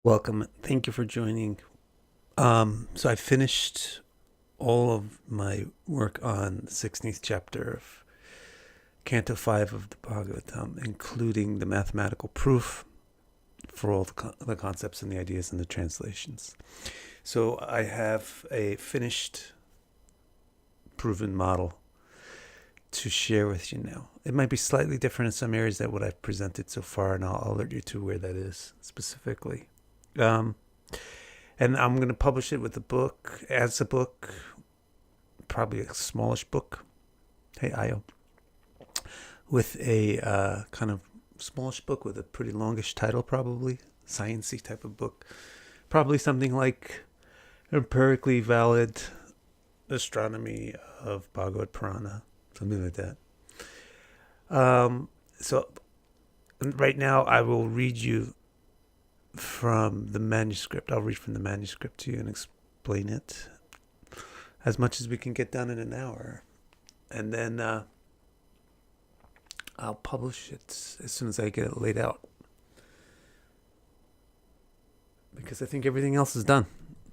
Welcome. Thank you for joining. So I finished all of my work on the 16th chapter of Canto 5 of the Bhagavatam, including the mathematical proof for all the concepts and the ideas and the translations. So I have a finished, proven model to share with you now. It might be slightly different in some areas than what I've presented so far, and I'll alert you to where that is specifically. And I'm going to publish it with a book, as a book, probably a smallish book. Hey, Io. With a kind of smallish book with a pretty longish title, probably. Sciencey type of book. Probably something like Empirically Valid Astronomy of Bhagavad Purana. Something like that. So right now I will read you from the manuscript. I'll read from the manuscript to you and explain it as much as we can get done in an hour. And then I'll publish it as soon as I get it laid out. Because I think everything else is done.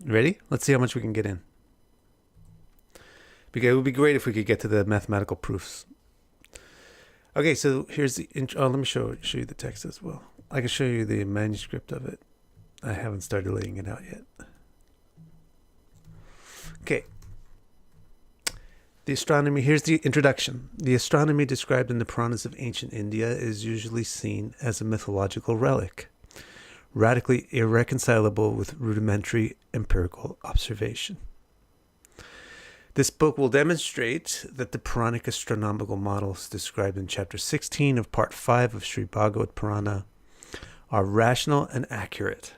Ready? Let's see how much we can get in. Because it would be great if we could get to the mathematical proofs. Okay, so here's the intro. Oh, let me show you the text as well. I can show you the manuscript of it. I haven't started laying it out yet. Okay. The astronomy, here's the introduction. The astronomy described in the Puranas of ancient India is usually seen as a mythological relic, radically irreconcilable with rudimentary empirical observation. This book will demonstrate that the Puranic astronomical models described in chapter 16 of part 5 of Srimad Bhagavata Purana are rational and accurate.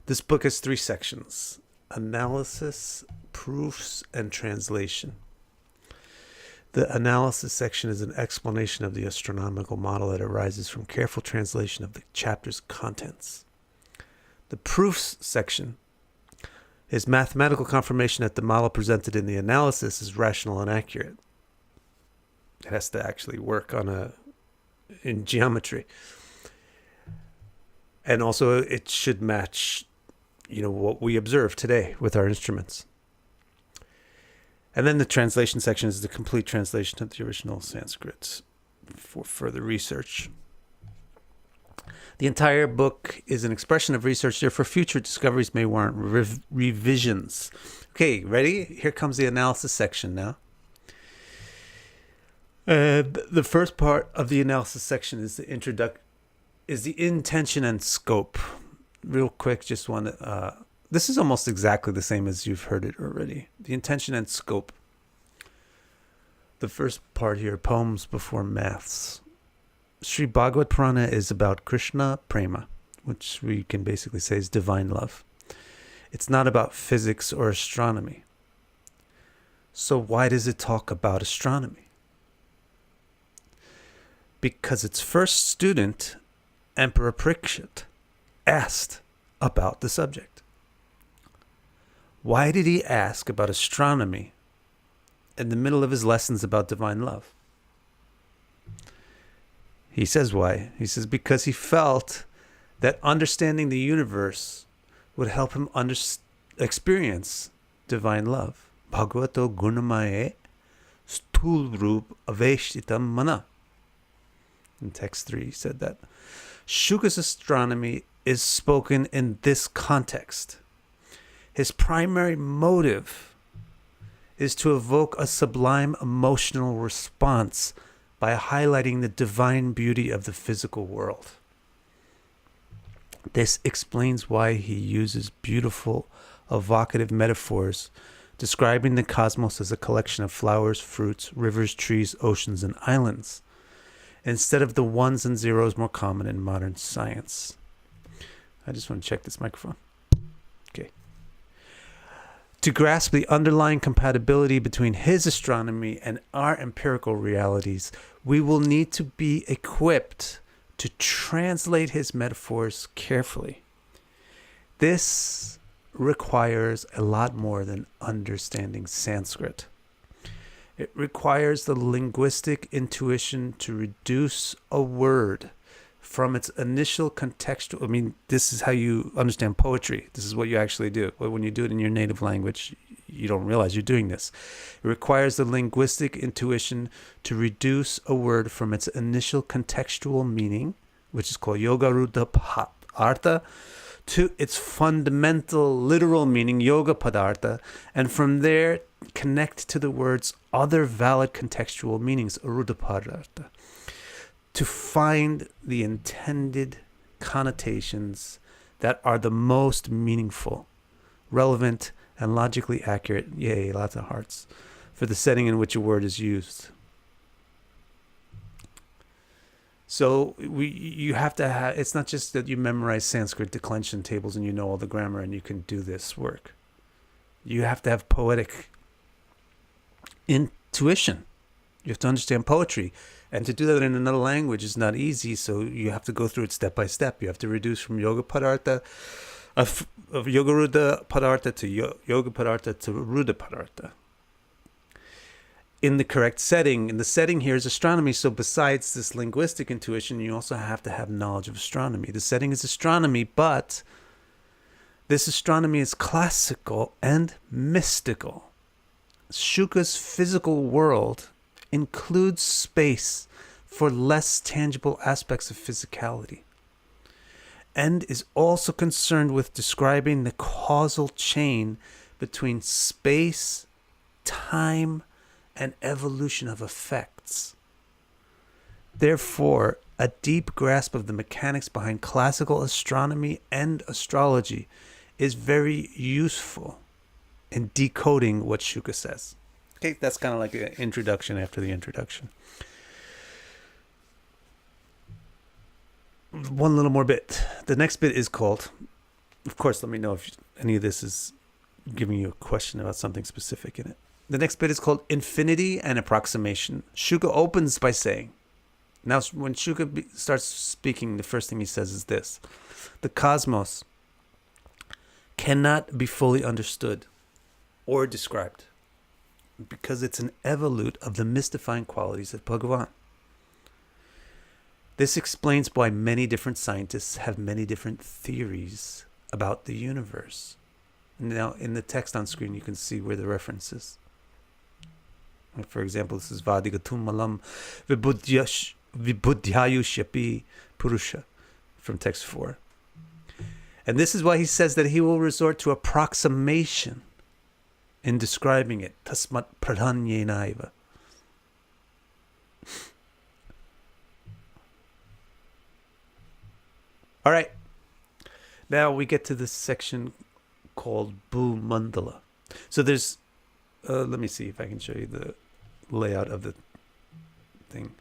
This book has 3 sections: analysis, proofs, and translation. The analysis section is an explanation of the astronomical model that arises from careful translation of the chapter's contents. The proofs section is mathematical confirmation that the model presented in the analysis is rational and accurate. It has to actually work in geometry. And also it should match, what we observe today with our instruments. And then the translation section is the complete translation of the original Sanskrit for further research. The entire book is an expression of research, therefore future discoveries may warrant revisions. Okay, ready? Here comes the analysis section now. The first part of the analysis section is the intention and scope. Real quick, just want to... this is almost exactly the same as you've heard it already. The intention and scope. The first part here, poems before maths. Srimad Bhagavata Purana is about Krishna Prema, which we can basically say is divine love. It's not about physics or astronomy. So why does it talk about astronomy? Because its first student, Emperor Parikshit, asked about the subject. Why did he ask about astronomy in the middle of his lessons about divine love? He says why. He says because he felt that understanding the universe would help him experience divine love. Bhagavato gunamaye sthul rup aveshtitam mana. In text 3 he said that. Shuka's astronomy is spoken in this context. His primary motive is to evoke a sublime emotional response by highlighting the divine beauty of the physical world. This explains why he uses beautiful, evocative metaphors describing the cosmos as a collection of flowers, fruits, rivers, trees, oceans, and islands, instead of the ones and zeros more common in modern science. I just want to check this microphone. Okay. To grasp the underlying compatibility between his astronomy and our empirical realities, we will need to be equipped to translate his metaphors carefully. This requires a lot more than understanding Sanskrit. It requires the linguistic intuition to reduce a word from its initial contextual. I mean, this is how you understand poetry. This is what you actually do. But when you do it in your native language, you don't realize you're doing this. It requires the linguistic intuition to reduce a word from its initial contextual meaning, which is called yogaruddha artha, to its fundamental literal meaning, yoga padartha, and from there connect to the word's other valid contextual meanings, aruddha padartha, to find the intended connotations that are the most meaningful, relevant, and logically accurate, yay, lots of hearts, for the setting in which a word is used. So you have to have, it's not just that you memorize Sanskrit declension tables and you know all the grammar and you can do this work. You have to have poetic intuition. You have to understand poetry. And to do that in another language is not easy, so you have to go through it step by step. You have to reduce from yoga padartha, of yogaruddha padartha to yoga padartha to ruddha padartha. In the correct setting, and the setting here is astronomy, so besides this linguistic intuition, you also have to have knowledge of astronomy. The setting is astronomy, but this astronomy is classical and mystical. Shuka's physical world includes space for less tangible aspects of physicality, and is also concerned with describing the causal chain between space, time, and evolution of effects. Therefore, a deep grasp of the mechanics behind classical astronomy and astrology is very useful in decoding what Shuka says. Okay, that's kind of like an introduction after the introduction. One little more bit. The next bit is called, of course, let me know if any of this is giving you a question about something specific in it. The next bit is called Infinity and Approximation. Shuka opens by saying, now when Shuka starts speaking, the first thing he says is this: the cosmos cannot be fully understood or described because it's an evolute of the mystifying qualities of Bhagavan. This explains why many different scientists have many different theories about the universe. Now, in the text on screen, you can see where the reference is. For example, this is Vadigatum Malam Vibudhyayushapi Purusha from text 4. And this is why he says that he will resort to approximation in describing it. Tasmat pradhanyenaiva. All right. Now we get to this section called Bhu Mandala. So there's, let me see if I can show you the layout of the thing.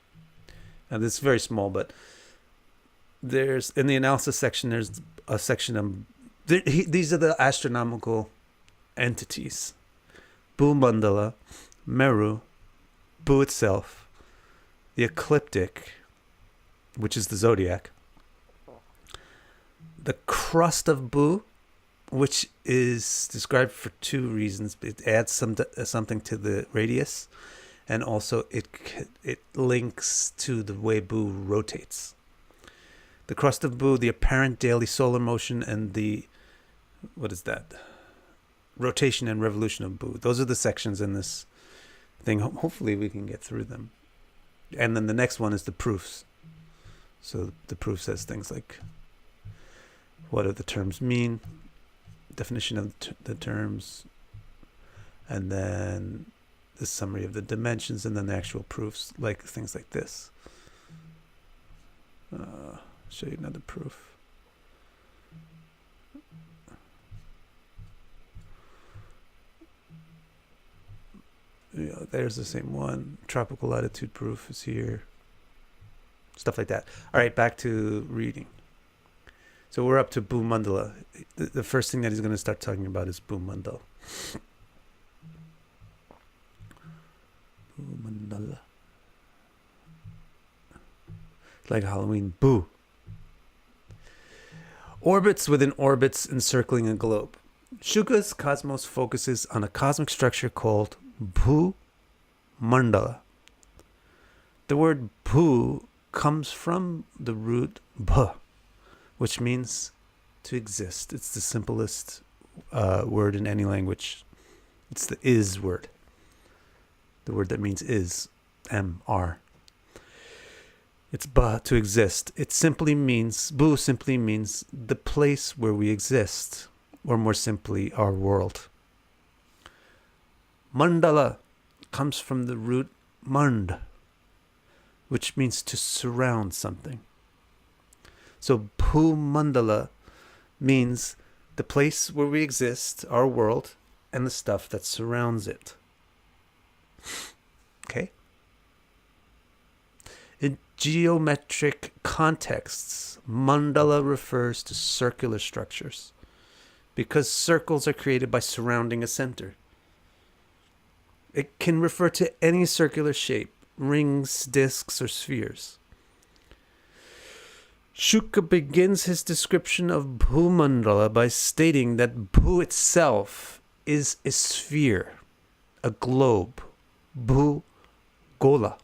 Now this is very small, but there's, in the analysis section, there's a section of, these are the astronomical entities. Bhu Mandala, Meru, Bhu itself, the ecliptic, which is the zodiac, the crust of Bhu, which is described for two reasons. It adds something to the radius, and also it links to the way Bhu rotates. The crust of Bhu, the apparent daily solar motion, and the, what is that? Rotation and revolution of Bhu. Those are the sections in this thing. Hopefully we can get through them. And then the next one is the proofs. So the proof says things like, what do the terms mean? Definition of the terms, and then the summary of the dimensions, and then the actual proofs, like things like this. Show you another proof. Yeah, there's the same one. Tropical latitude proof is here. Stuff like that. All right, back to reading. So we're up to Bhu Mandala. The first thing that he's going to start talking about is Bhu Mandala. Bhu Mandala. It's like Halloween. Bhu. Orbits within orbits encircling a globe. Shuka's cosmos focuses on a cosmic structure called Bhu Mandala. The word Bhu comes from the root bh, which means to exist. It's the simplest word in any language. It's the is word. The word that means is, M-R. It's bh, to exist. It simply means, bhu simply means the place where we exist, or more simply, our world. Mandala comes from the root mand, which means to surround something. So bhu mandala means the place where we exist, our world, and the stuff that surrounds it. Okay? In geometric contexts, mandala refers to circular structures because circles are created by surrounding a center. It can refer to any circular shape, rings, discs, or spheres. Shuka begins his description of Bhumandala by stating that Bhu itself is a sphere, a globe, Bhu Gola.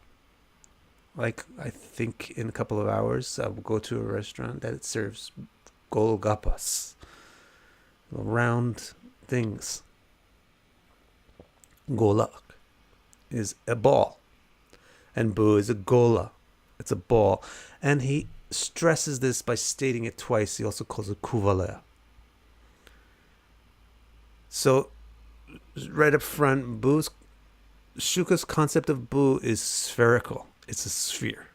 Like, I think in a couple of hours, I will go to a restaurant that serves Golgapas, round things. Golak is a ball, and Bhu is a gola. It's a ball. And he stresses this by stating it twice. He also calls it kuvalaya. So, right up front, Shuka's concept of Bhu is spherical. It's a sphere.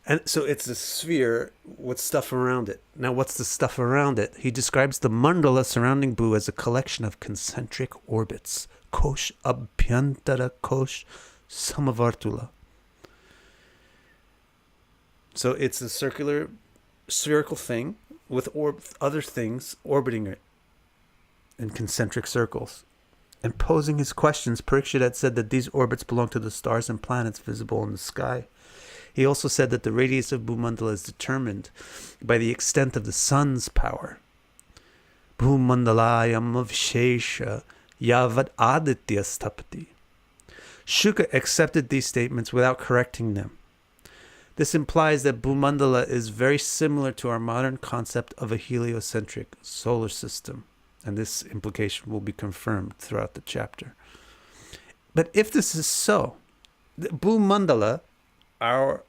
And so it's a sphere with stuff around it. Now, what's the stuff around it? He describes the mandala surrounding Bhu as a collection of concentric orbits. Kosh abhyantara kosh samavartula. So it's a circular, spherical thing with other things orbiting it in concentric circles. And posing his questions, Parikshit had said that these orbits belong to the stars and planets visible in the sky. He also said that the radius of Bhumandala is determined by the extent of the sun's power. Bhumandalayam avshesha yavad aditya stapati. Shuka accepted these statements without correcting them. This implies that Bhumandala is very similar to our modern concept of a heliocentric solar system. And this implication will be confirmed throughout the chapter. But if this is so, the Bhumandala, our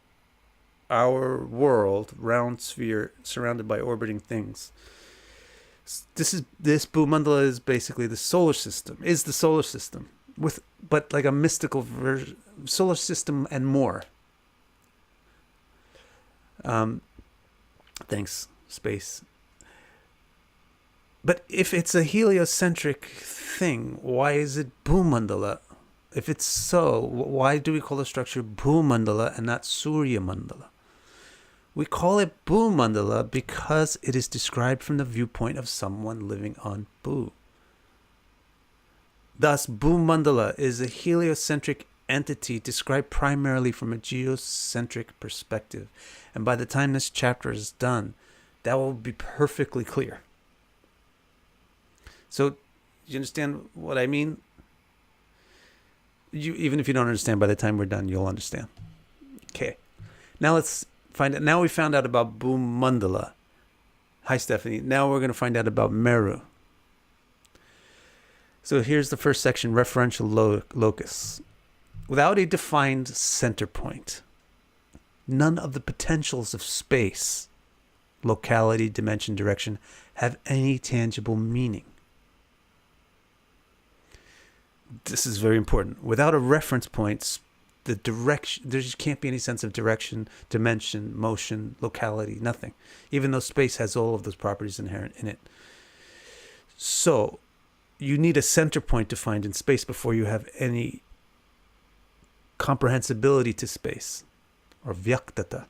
world, round sphere surrounded by orbiting things, this Bhumandala is basically the solar system, but like a mystical version, solar system and more. Thanks, space. But if it's a heliocentric thing, why is it Bhumandala? If it's so, why do we call the structure Bhumandala and not Surya Mandala? We call it Bhumandala because it is described from the viewpoint of someone living on Bhu. Thus, Bhumandala is a heliocentric entity described primarily from a geocentric perspective. And by the time this chapter is done, that will be perfectly clear. So, you understand what I mean? Even if you don't understand, by the time we're done, you'll understand. Okay. Now let's find out. Now we found out about Bhumandala. Hi, Stephanie. Now we're going to find out about Meru. So here's the first section, referential locus. Without a defined center point, none of the potentials of space, locality, dimension, direction, have any tangible meaning. This is very important. Without a reference point, the direction, there just can't be any sense of direction, dimension, motion, locality, nothing. Even though space has all of those properties inherent in it. So, you need a center point to find in space before you have any comprehensibility to space, or vyaktata.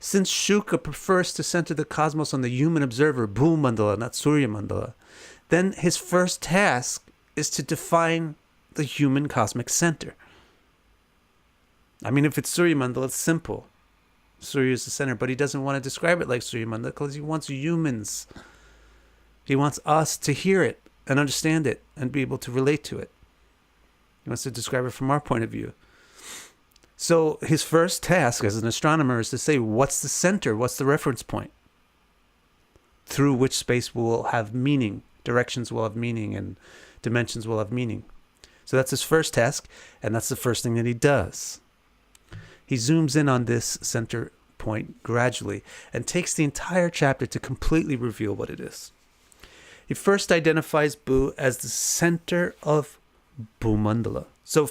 Since Shuka prefers to center the cosmos on the human observer, Bhumandala, not Surya Mandala, then his first task is to define the human cosmic center. I mean, if it's Surya Mandala, it's simple. Surya is the center, but he doesn't want to describe it like Surya Mandala because he wants humans. He wants us to hear it and understand it and be able to relate to it. He wants to describe it from our point of view. So his first task as an astronomer is to say, what's the center? What's the reference point? Through which space will have meaning, directions will have meaning, and dimensions will have meaning. So that's his first task, and that's the first thing that he does. He zooms in on this center point gradually and takes the entire chapter to completely reveal what it is. He first identifies Bu as the center of Bhumandala. So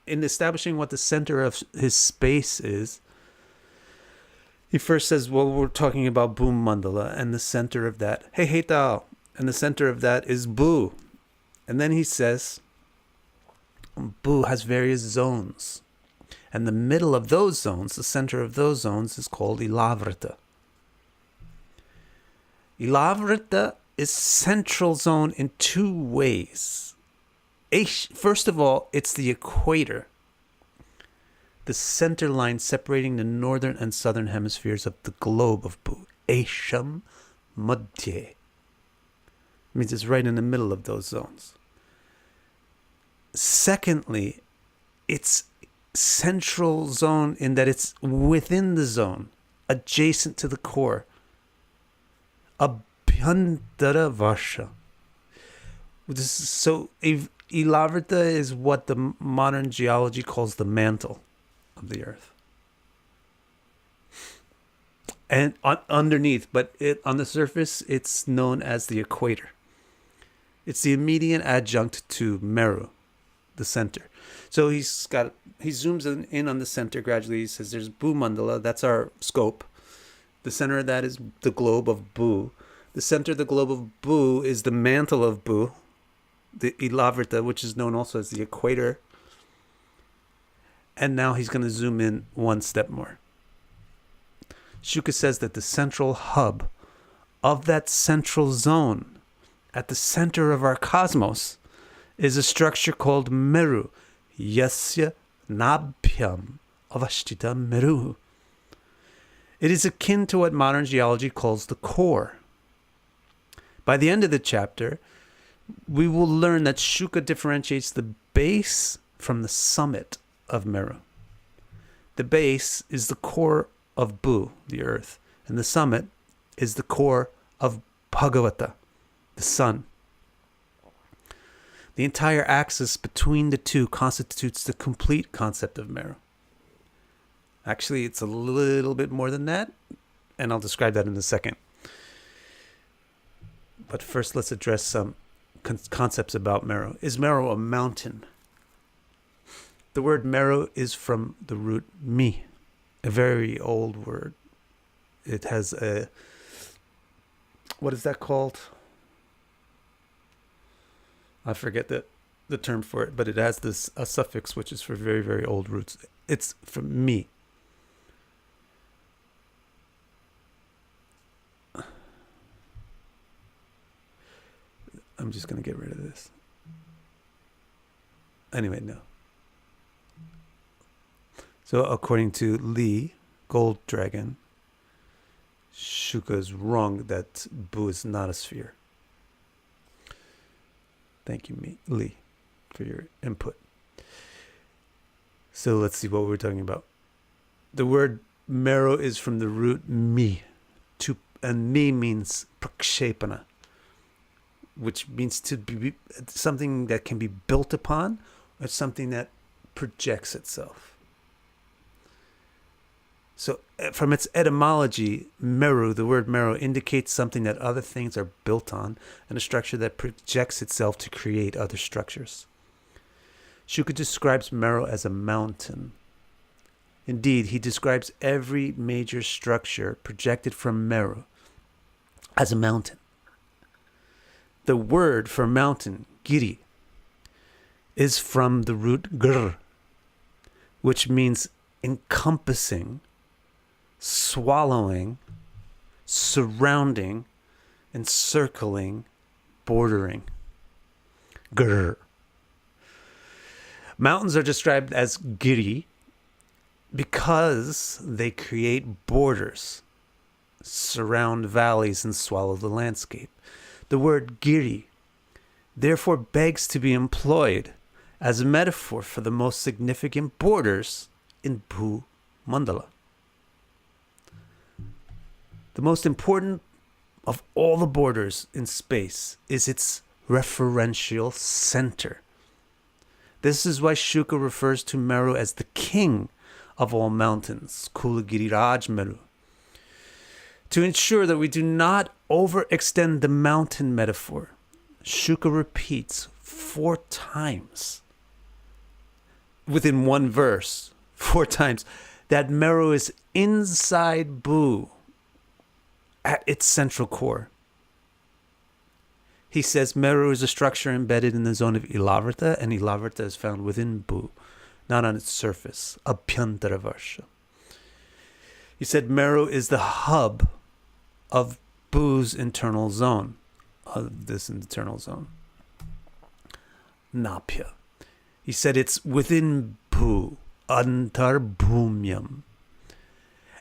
in establishing what the center of his space is, he first says, well, we're talking about Bhumandala, and the center of that, hey Tao, and the center of that is Bu. And then he says, Bu has various zones. And the middle of those zones, the center of those zones, is called Ilavrita. Ilavrita is central zone in two ways. First of all, it's the equator, the center line separating the northern and southern hemispheres of the globe of Bu. Esham Madhye. Means it's right in the middle of those zones. Secondly, it's central zone in that it's within the zone, adjacent to the core. Abhyantara Vasha. So Ilavrita is what the modern geology calls the mantle of the earth. And underneath, but on the surface, it's known as the equator. It's the immediate adjunct to Meru, the center. So he zooms in on the center gradually. He says there's Bhumandala, that's our scope. The center of that is the globe of Bu. The center of the globe of Bu is the mantle of Bu, the Ilavrita, which is known also as the equator. And now he's going to zoom in one step more. Shuka says that the central hub of that central zone at the center of our cosmos is a structure called Meru. Yasya Nabhyam Avashtita Meru. It is akin to what modern geology calls the core. By the end of the chapter, we will learn that Shuka differentiates the base from the summit of Meru. The base is the core of Bu, the earth, and the summit is the core of Bhagavata, the sun. The entire axis between the two constitutes the complete concept of Meru. Actually, it's a little bit more than that, and I'll describe that in a second. But first, let's address some concepts about Meru. Is Meru a mountain? The word Meru is from the root mi, a very old word. It has a, what is that called? I forget the term for it, but it has a suffix which is for very, very old roots. It's from mi. I'm just going to get rid of this. Anyway, no. So according to Lee, Gold Dragon, Shuka is wrong that Bu is not a sphere. Thank you, Lee, for your input. So let's see what we're talking about. The word Meru is from the root mi, and mi means prakshepana, which means to be something that can be built upon, or something that projects itself. So from its etymology, Meru, the word Meru, indicates something that other things are built on, and a structure that projects itself to create other structures. Shuka describes Meru as a mountain. Indeed, he describes every major structure projected from Meru as a mountain. The word for mountain, giri, is from the root gr, which means encompassing, swallowing, surrounding, encircling, bordering. Grr. Mountains are described as giri because they create borders, surround valleys, and swallow the landscape. The word giri therefore begs to be employed as a metaphor for the most significant borders in Bhu Mandala. The most important of all the borders in space is its referential center. This is why Shuka refers to Meru as the king of all mountains, Kulagiriraj Meru. To ensure that we do not overextend the mountain metaphor, Shuka repeats 4 times within one verse, 4 times, that Meru is inside Bhu at its central core. He says Meru is a structure embedded in the zone of Ilavrita, and Ilavrita is found within Bhu, not on its surface, Abhyantara-varsha. He said Meru is the hub of Bhu's internal zone, of this internal zone, Napya. He said it's within Bhu, Antarbhumyam.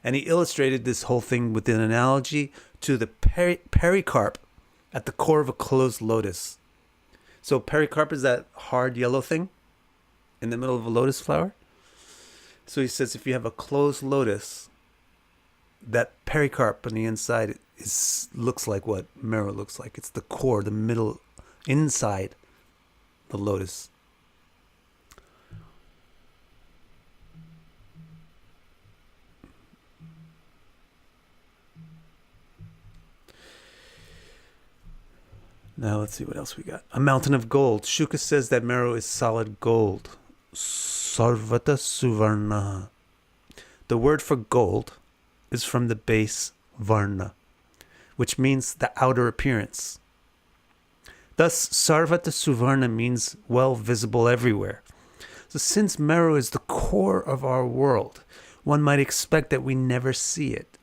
And he illustrated this whole thing with an analogy to the pericarp at the core of a closed lotus. So pericarp is that hard yellow thing in the middle of a lotus flower. So he says if you have a closed lotus, that pericarp on the inside looks like what Meru looks like. It's the core, the middle, inside the lotus. Now let's see what else we got. A mountain of gold. Shuka says that Meru is solid gold. Sarvata Suvarna. The word for gold is from the base Varna, which means the outer appearance. Thus, Sarvata Suvarna means well visible everywhere. So since Meru is the core of our world, one might expect that we never see it.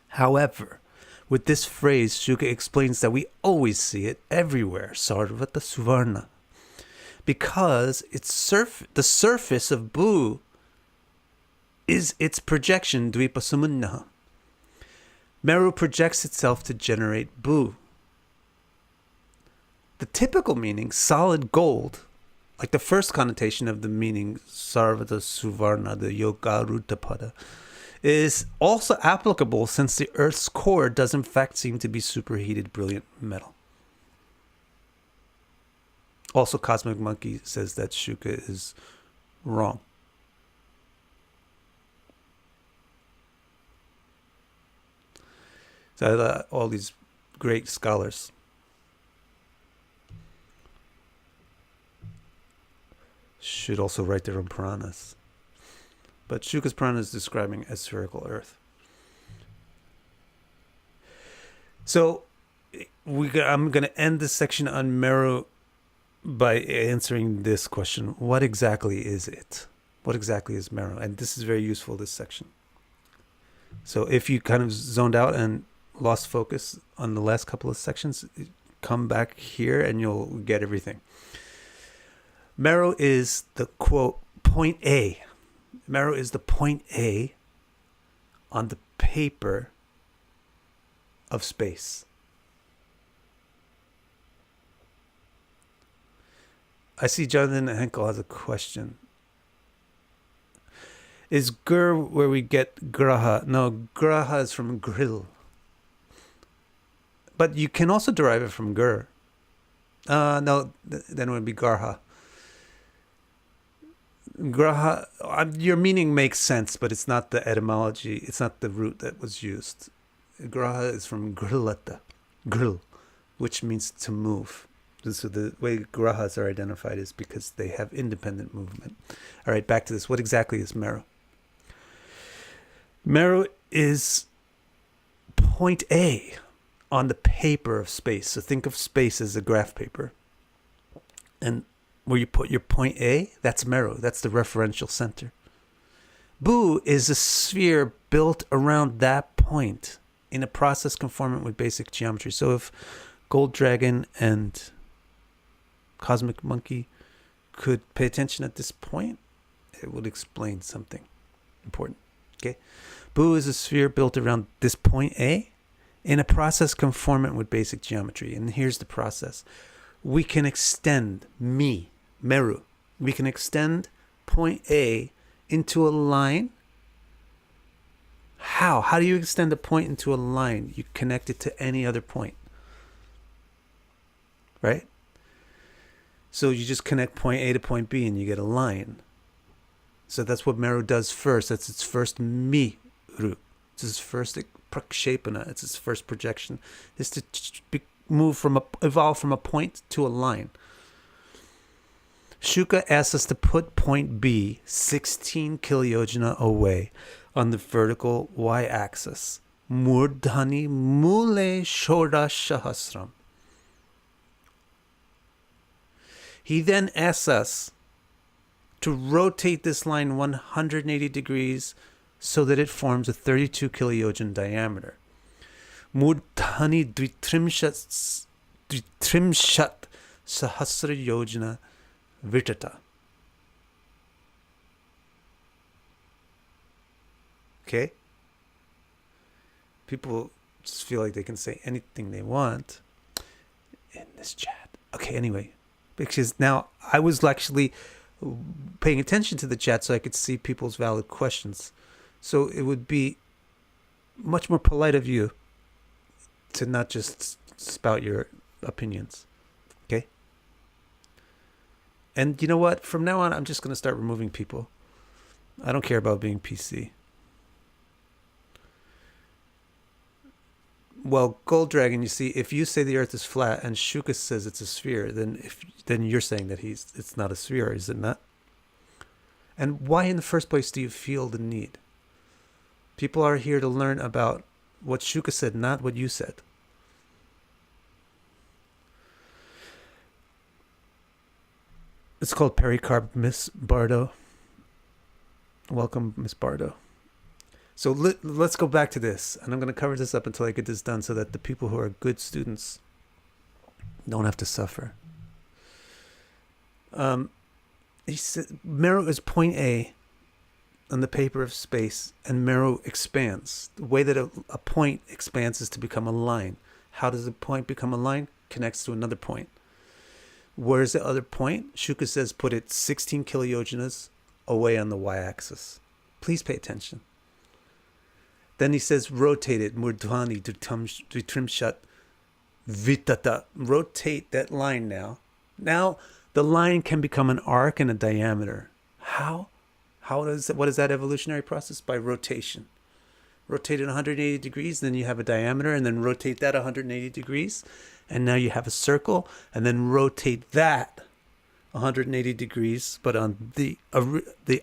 However, with this phrase, Shuka explains that we always see it everywhere, Sarvata Suvarna, because the surface of Bhu is its projection, Dvipa Samunnaha. Meru projects itself to generate Bhu. The typical meaning, solid gold, like the first connotation of the meaning, Sarvata Suvarna, the Yogaruttapada, is also applicable since the Earth's core does in fact seem to be superheated brilliant metal. Also, Cosmic Monkey says that Shuka is wrong. So all these great scholars should also write their own Puranas. But Shuka's Purana is describing a spherical Earth. So I'm going to end this section on Meru by answering this question. What exactly is it? What exactly is Meru? And this is very useful, this section. So if you kind of zoned out and lost focus on the last couple of sections, come back here and you'll get everything. Meru is the, quote, point A. Meru is the point A on the paper of space. I see Jonathan Henkel has a question. Is Gur where we get Graha? No, Graha is from grill. But you can also derive it from Gur. No, then it would be Garha. Graha, your meaning makes sense, but it's not the etymology. It's not the root that was used. Graha is from grillata, grill, which means to move. So the way grahas are identified is because they have independent movement. All right, back to this. What exactly is Meru? Meru is point A on the paper of space. So think of space as a graph paper. And where you put your point A, that's Meru. That's the referential center. Bhu is a sphere built around that point in a process conformant with basic geometry. So if Gold Dragon and Cosmic Monkey could pay attention at this point, it would explain something important. Okay, Bhu is a sphere built around this point A in a process conformant with basic geometry. And here's the process. We can extend Meru. We can extend point A into a line. How? How do you extend a point into a line? You connect it to any other point. Right? So you just connect point A to point B and you get a line. So that's what Meru does first. That's its first miru. It's its first prakshepana. It's its first projection. Is to evolve from a point to a line. Shuka asks us to put point B 16 kilojana away on the vertical y-axis. Murdhani mule shodashahasram. He then asks us to rotate this line 180 degrees so that it forms a 32 kiloyojan diameter. Murdhani dvitrimshat sahasra yojana vitata. Okay? People just feel like they can say anything they want in this chat. Okay, anyway. Because now I was actually paying attention to the chat so I could see people's valid questions. So it would be much more polite of you to not just spout your opinions. Okay? And you know what? From now on, I'm just going to start removing people. I don't care about being PC. Well, Gold Dragon, you see, if you say the Earth is flat and Shuka says it's a sphere, then you're saying that it's not a sphere, is it not? And why in the first place do you feel the need? People are here to learn about what Shuka said, not what you said. It's called Pericarp, Miss Bardo. Welcome, Miss Bardo. So let's go back to this, and I'm going to cover this up until I get this done so that the people who are good students don't have to suffer. He said Meru is point A on the paper of space, and Meru expands. The way that a point expands is to become a line. How does a point become a line? Connects to another point. Where's the other point? Shuka says put it 16 kiloyojanas away on the y-axis. Please pay attention. Then he says rotate it. Murdhani dvitrimshat vitata. Rotate that line now. Now the line can become an arc and a diameter. How? What is that evolutionary process? By rotation. Rotate it 180 degrees, then you have a diameter, and then rotate that 180 degrees, and now you have a circle, and then rotate that 180 degrees, but on the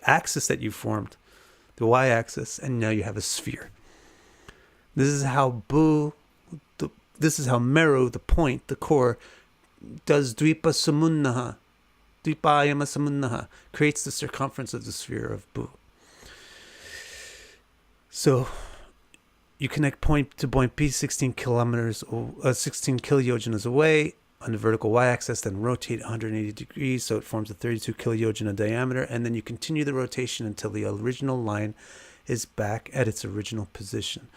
axis that you formed, the y-axis, and now you have a sphere. This is how Meru, the point, the core, does dvipayama samunnaha, creates the circumference of the sphere of Bu. So you connect point to point B 16 kiloyojanas away on the vertical y-axis, then rotate 180 degrees so it forms a 32 kilojana diameter, and then you continue the rotation until the original line is back at its original position.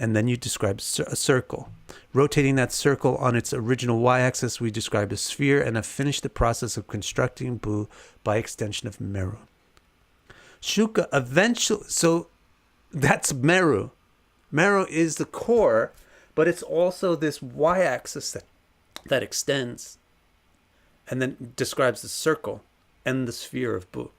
And then you describe a circle. Rotating that circle on its original y-axis, we describe a sphere, and have finished the process of constructing Bu by extension of Meru. Shuka eventually, so that's Meru. Meru is the core, but it's also this y-axis that extends and then describes the circle and the sphere of Bu.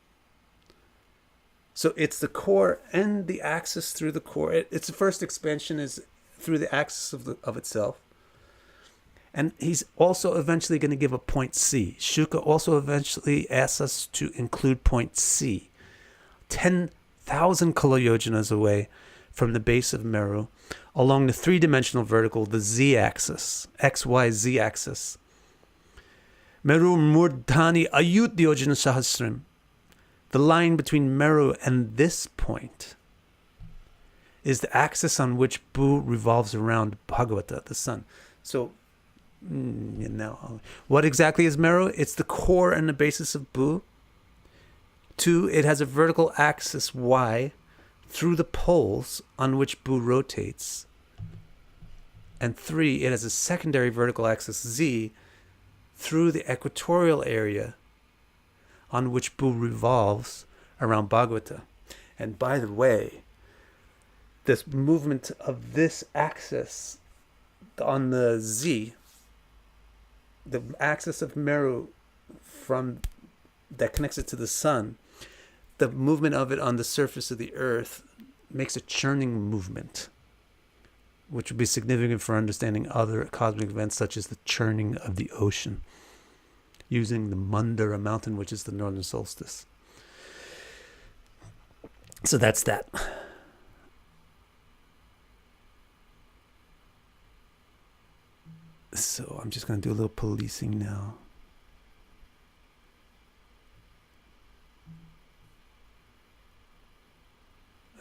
So it's the core and the axis through the core. Its first expansion is through the axis of itself. And he's also eventually going to give a point C. Shuka also eventually asks us to include point C, 10,000 kiloyojanas away from the base of Meru, along the three-dimensional vertical, the z-axis, XYZ axis. Meru murdhani ayut yojana sahasram. The line between Meru and this point is the axis on which Bu revolves around Bhagavata, the sun. So, now, what exactly is Meru? It's the core and the basis of Bu. 2, it has a vertical axis Y through the poles on which Bu rotates. And 3, it has a secondary vertical axis Z through the equatorial area on which Bu revolves around Bhagavata. And by the way, this movement of this axis on the Z, the axis of Meru from that connects it to the sun, the movement of it on the surface of the earth makes a churning movement, which would be significant for understanding other cosmic events such as the churning of the ocean, using the Mandara mountain, which is the northern solstice. So that's that. So I'm just going to do a little policing now.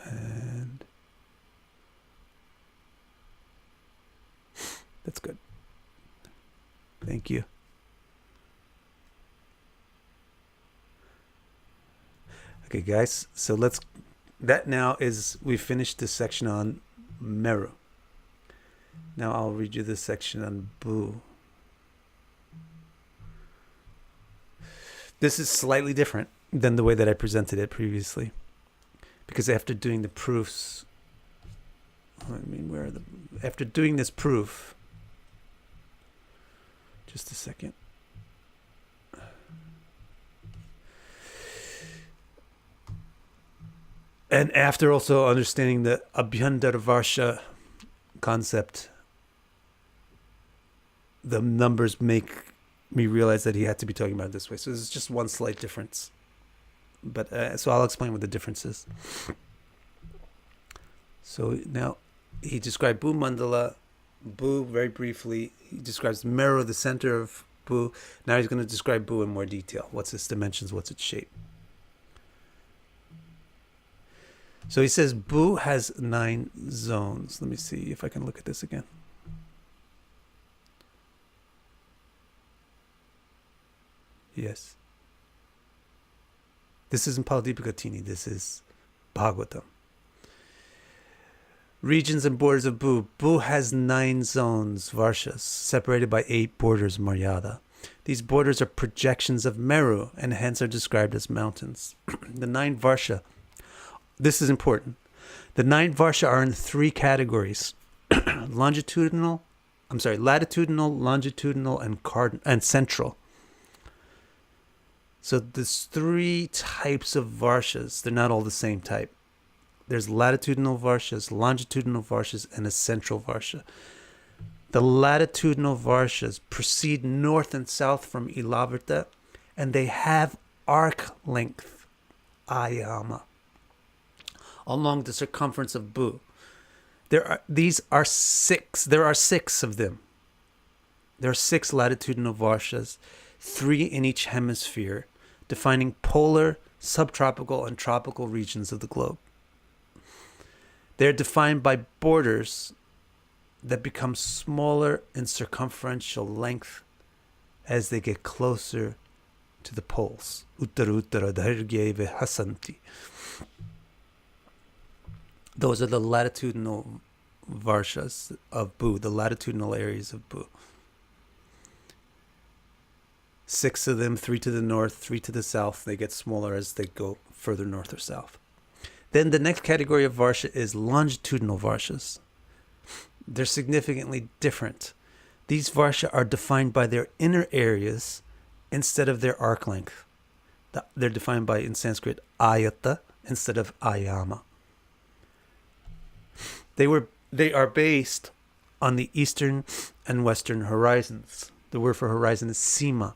And that's good. Thank you. Okay, guys. So we've finished this section on Meru. Now I'll read you this section on Bu. This is slightly different than the way that I presented it previously, because after doing the proofs, after doing this proof, just a second. And after also understanding the Abhyantara concept, the numbers make me realize that he had to be talking about it this way. So there's just one slight difference. But so I'll explain what the difference is. So now he described Bu Mandala, Bu very briefly. He describes Meru, the center of Bu. Now he's going to describe Bu in more detail. What's its dimensions? What's its shape? So he says Bu has 9 zones. Let me see if I can look at this again. Yes. This isn't Paladipika. This is Bhagavatam. Regions and borders of Bu. Bu has 9 zones, Varshas, separated by 8 borders, Maryada. These borders are projections of Meru and hence are described as mountains. The 9 Varsha. This is important. The 9 Varsha are in 3 categories. latitudinal, longitudinal, and central. So there's 3 types of Varshas. They're not all the same type. There's latitudinal Varshas, longitudinal Varshas, and a central Varsha. The latitudinal Varshas proceed north and south from Ilavarta, and they have arc length, ayama, along the circumference of Bu. There are 6 of them. There are 6 latitudinal Varshas, 3 in each hemisphere, defining polar, subtropical, and tropical regions of the globe. They're defined by borders that become smaller in circumferential length as they get closer to the poles. Uttara uttara dhargyeve hasanti. Those are the latitudinal Varshas of Bu, the latitudinal areas of Bu. 6 of them, 3 to the north, 3 to the south. They get smaller as they go further north or south. Then the next category of Varsha is longitudinal Varshas. They're significantly different. These Varsha are defined by their inner areas instead of their arc length. They're defined by, in Sanskrit, ayata instead of ayama. They are based on the eastern and western horizons. The word for horizon is sima.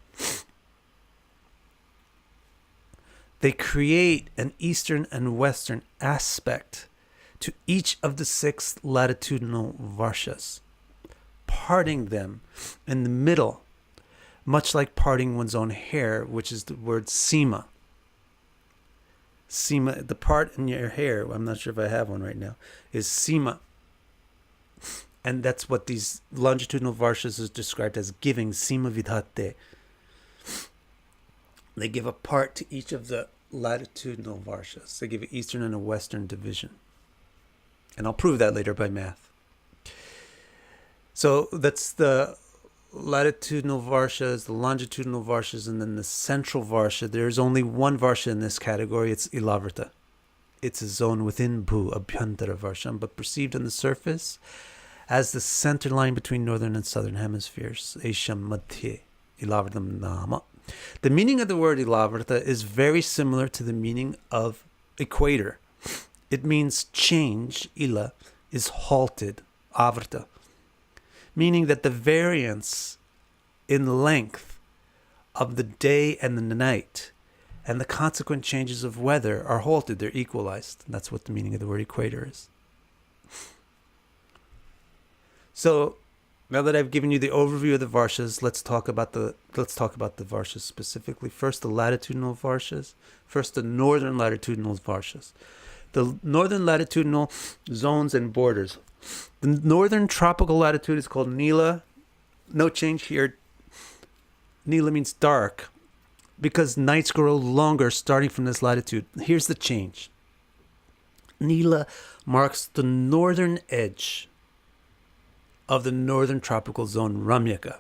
They create an eastern and western aspect to each of the 6 latitudinal Varshas, parting them in the middle, much like parting one's own hair, which is the word sima. Sima, the part in your hair, I'm not sure if I have one right now, is sima. And that's what these longitudinal Varshas is described as giving, sima vidhate. They give a part to each of the latitudinal Varshas. They give an eastern and a western division. And I'll prove that later by math. So that's the latitudinal varshas, the longitudinal varshas, and then the central varsha. There's only one varsha in this category. It's Ilavrita. It's a zone within Bhu, Abhyantara Varsham, but perceived on the surface as the center line between northern and southern hemispheres. Esham Madhye, Ilavritam Nama. The meaning of the word Ilavrita is very similar to the meaning of equator. It means change, Ila, is halted, Avrita, meaning that the variance in length of the day and the night and the consequent changes of weather are halted, they're equalized. That's what the meaning of the word equator is. So, now that I've given you the overview of the varshas, let's talk about the varshas specifically. First, the latitudinal varshas. First, the northern latitudinal varshas. The northern latitudinal zones and borders. The northern tropical latitude is called Nila. No change here. Nila means dark because nights grow longer starting from this latitude. Here's the change. Nila marks the northern edge of the northern tropical zone Ramyaka.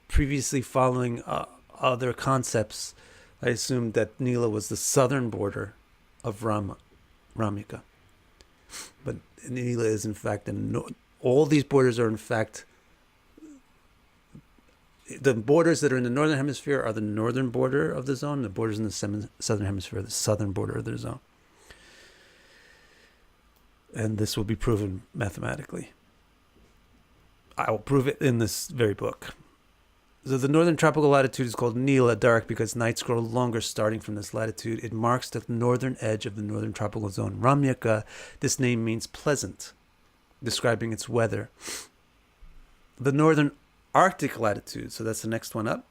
Previously following other concepts, I assumed that Nila was the southern border of Ramyaka. But Nila is in fact, all these borders are in fact, the borders that are in the northern hemisphere are the northern border of the zone. The borders in the southern hemisphere are the southern border of the zone. And this will be proven mathematically. I will prove it in this very book. So the northern tropical latitude is called Nila, dark, because nights grow longer starting from this latitude. It marks the northern edge of the northern tropical zone. Ramyaka, this name means pleasant, describing its weather. The northern Arctic latitude, so that's the next one up,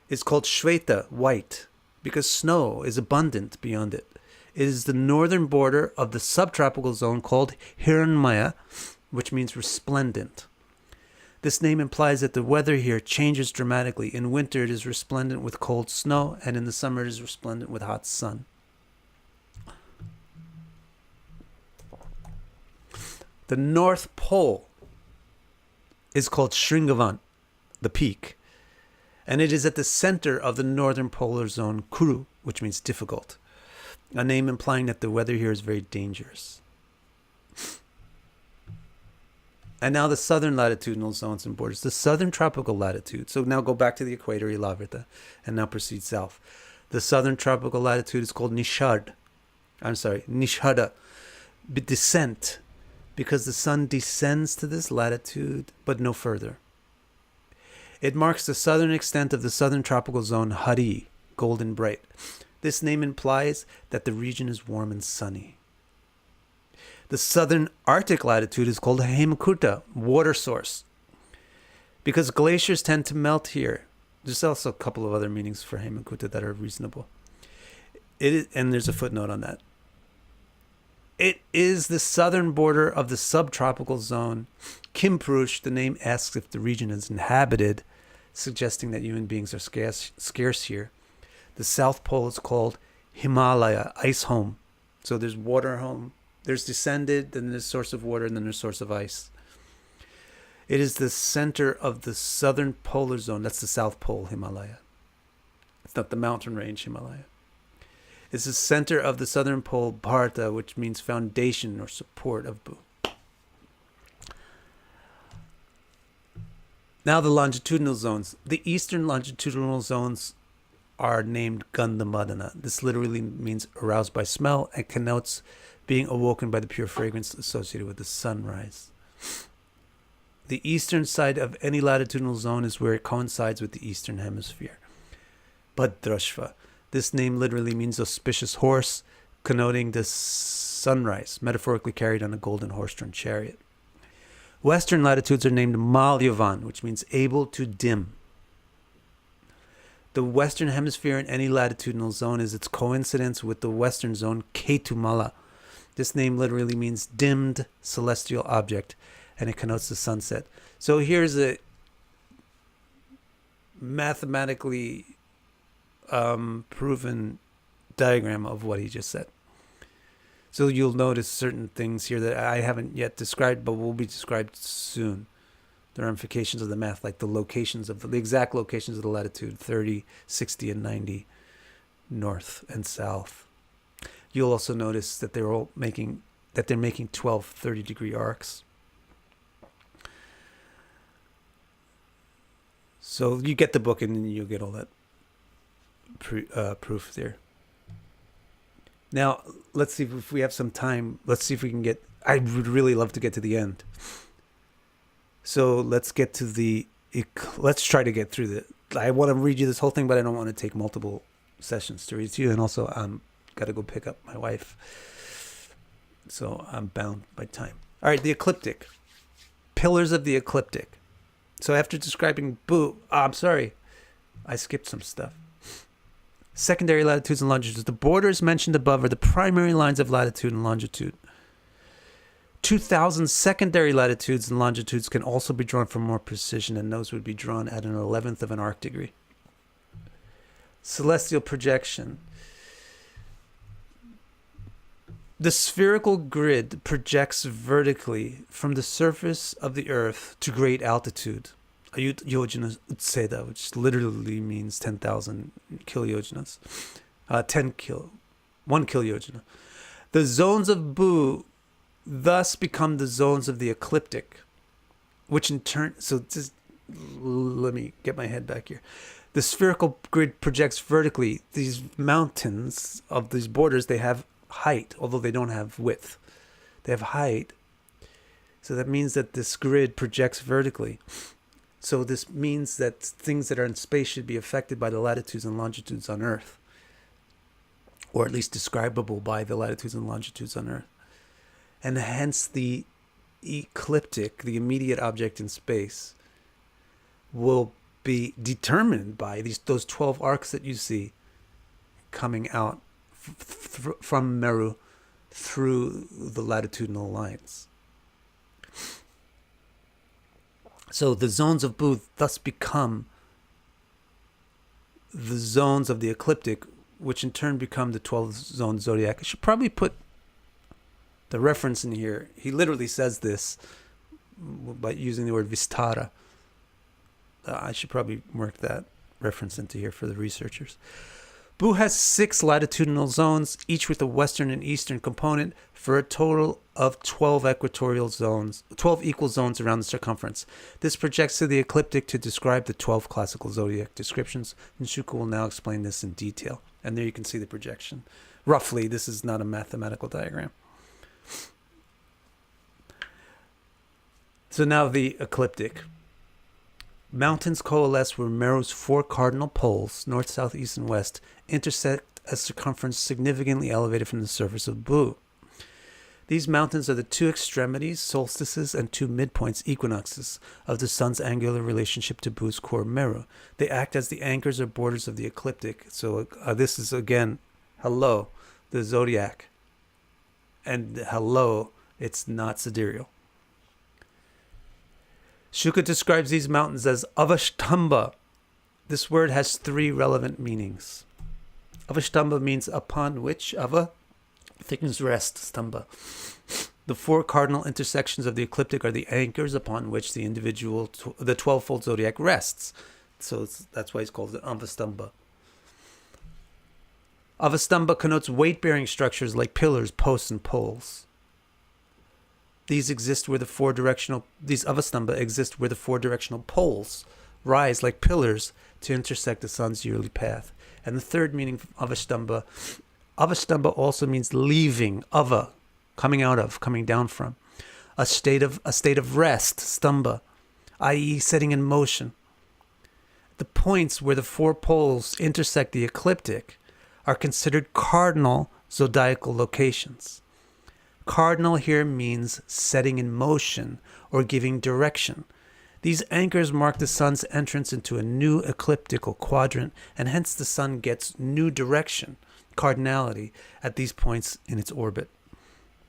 is called Shweta, white, because snow is abundant beyond it. It is the northern border of the subtropical zone called Hiranmaya, which means resplendent. This name implies that the weather here changes dramatically. In winter, it is resplendent with cold snow, and in the summer, it is resplendent with hot sun. The North Pole is called Shringavan, the peak, and it is at the center of the northern polar zone, Kuru, which means difficult, a name implying that the weather here is very dangerous. And now the southern latitudinal zones and borders. The southern tropical latitude. So now go back to the equator, Ilavrita, and now proceed south. The southern tropical latitude is called Nishada, descent, because the sun descends to this latitude, but no further. It marks the southern extent of the southern tropical zone, Hari, golden bright. This name implies that the region is warm and sunny. The southern Arctic latitude is called Hemakuta, water source, because glaciers tend to melt here. There's also a couple of other meanings for Hemakuta that are reasonable. And there's a footnote on that. It is the southern border of the subtropical zone. Kimpurush, the name asks if the region is inhabited, suggesting that human beings are scarce here. The South Pole is called Himalaya, ice home. So there's water home. There's descended, then there's source of water, and then there's source of ice. It is the center of the southern polar zone. That's the South Pole, Himalaya. It's not the mountain range, Himalaya. It's the center of the southern pole, Bharata, which means foundation or support of Bhu. Now the longitudinal zones. The eastern longitudinal zones are named Gandhamadana. This literally means aroused by smell and connotes being awoken by the pure fragrance associated with the sunrise. The eastern side of any latitudinal zone is where it coincides with the eastern hemisphere. Bhadrashva. This name literally means auspicious horse, connoting the sunrise, metaphorically carried on a golden horse-drawn chariot. Western latitudes are named Malyavan, which means able to dim. The western hemisphere in any latitudinal zone is its coincidence with the western zone, Ketumala. This name literally means dimmed celestial object, and it connotes the sunset. So here's a mathematically proven diagram of what he just said. So you'll notice certain things here that I haven't yet described, but will be described soon. the ramifications of the math, like the exact locations of the latitude, 30, 60, and 90, north and south. You'll also notice that they're making 12 30-degree arcs. So you get the book and you'll get all that proof there. Now, let's see if we have some time. Let's see if we can get... I would really love to get to the end. So let's get to let's try to get through I want to read you this whole thing, but I don't want to take multiple sessions to read it to you. And also, got to go pick up my wife. So I'm bound by time. All right, the ecliptic. Pillars of the ecliptic. So after describing I'm sorry. I skipped some stuff. Secondary latitudes and longitudes. The borders mentioned above are the primary lines of latitude and longitude. 2,000 secondary latitudes and longitudes can also be drawn for more precision, and those would be drawn at an 11th of an arc degree. Celestial projection. The spherical grid projects vertically from the surface of the Earth to great altitude. Yojana Utseda, which literally means 10,000 kiloyojanas. 1 kilojana. The zones of Bu thus become the zones of the ecliptic, which in turn... So just let me get my head back here. The spherical grid projects vertically. These mountains of these borders, they have height, although they don't have width. They have height. So that means that this grid projects vertically. So this means that things that are in space should be affected by the latitudes and longitudes on Earth, or at least describable by the latitudes and longitudes on Earth. And hence the ecliptic, the immediate object in space, will be determined by those 12 arcs that you see coming out from Meru through the latitudinal lines. So the zones of Bu thus become the zones of the ecliptic, which in turn become the 12 zone zodiac. I should probably put the reference in here. He literally says this by using the word Vistara. I should probably work that reference into here for the researchers. Bu has 6 latitudinal zones, each with a western and eastern component, for a total of 12 equatorial zones, 12 equal zones around the circumference. This projects to the ecliptic to describe the 12 classical zodiac descriptions, and Shuka will now explain this in detail. And there you can see the projection. Roughly, this is not a mathematical diagram. So now the ecliptic. Mountains coalesce where Meru's 4 cardinal poles, north, south, east, and west, intersect a circumference significantly elevated from the surface of Bu. These mountains are the 2 extremities, solstices, and 2 midpoints, equinoxes, of the sun's angular relationship to Bu's core Meru. They act as the anchors or borders of the ecliptic. So this is, again, hello, the zodiac. And hello, it's not sidereal. Shuka describes these mountains as Avashtamba. This word has 3 relevant meanings. Avashtamba means upon which, Ava, thickens rest, Stamba. The 4 cardinal intersections of the ecliptic are the anchors upon which the individual, the 12-fold zodiac rests. So that's why it's called the Avastamba. Avastamba connotes weight-bearing structures like pillars, posts, and poles. These avastamba exist where the 4 directional poles rise like pillars to intersect the sun's yearly path. And the third meaning of avastamba also means leaving, ava, coming out of, coming down from, a state of rest, stamba, i.e. setting in motion. The points where the 4 poles intersect the ecliptic are considered cardinal zodiacal locations. Cardinal here means setting in motion or giving direction. These anchors mark the sun's entrance into a new ecliptical quadrant, and hence the sun gets new direction, cardinality, at these points in its orbit.